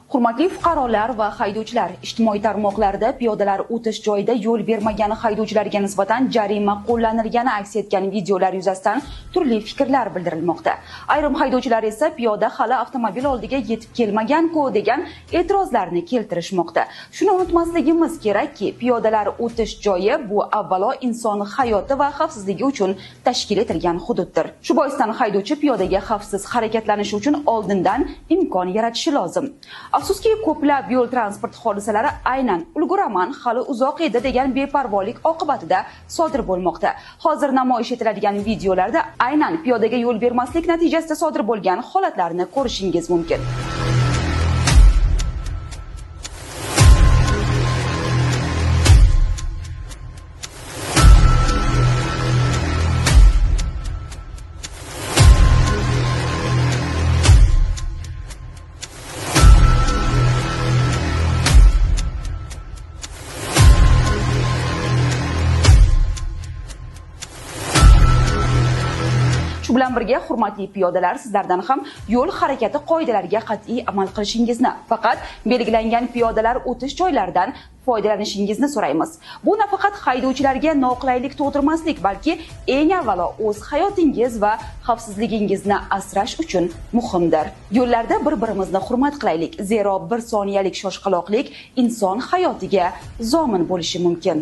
Hurmatli fuqarolar va haydovchilar, ijtimoiy tarmoqlarda piyodalar o'tish joyida yo'l bermagan haydovchilarga nisbatan jarima qo'llanilgani aks etgan videolar yuzasidan turli fikrlar bildirilmoqda. Ayrim haydovchilar esa piyoda hali avtomobil oldiga yetib kelmagan-ku degan e'tirozlarni keltirishmoqda. Shuni unutmasligimiz kerakki, piyodalar o'tish joyi bu avvalo inson hayoti va xavfsizligi uchun tashkil etilgan hududdir. Shu boisdan haydovchi piyodaga xavfsiz harakatlanishi uchun oldindan imkon yaratishi lozim. Afsuski, ko'plab yo'l transport hodisalari aynan ulguraman, hali uzoq edi degan beparvolik oqibatida sodir bo'lmoqda. Hozir namoyish etiladigan videolarda aynan piyodaga yo'l bermaslik natijasida sodir bo'lgan holatlarni ko'rishingiz mumkin. Shu bilan birga, hurmatli piyodalar, sizlardan ham yo'l harakati qoidalariga qat'iy amal qilishingizni, faqat belgilangan piyodalar o'tish joylaridan foydalanishingizni so'raymiz. Bu nafaqat haydovchilarga noqulaylik tug'dirmaslik, balki eng avvalo o'z hayotingiz va xavfsizligingizni asrash uchun muhimdir. Yo'llarda bir-birimizni hurmat qilaylik, zero bir soniyalik shoshqaloqlik inson hayotiga zomin bo'lishi mumkin.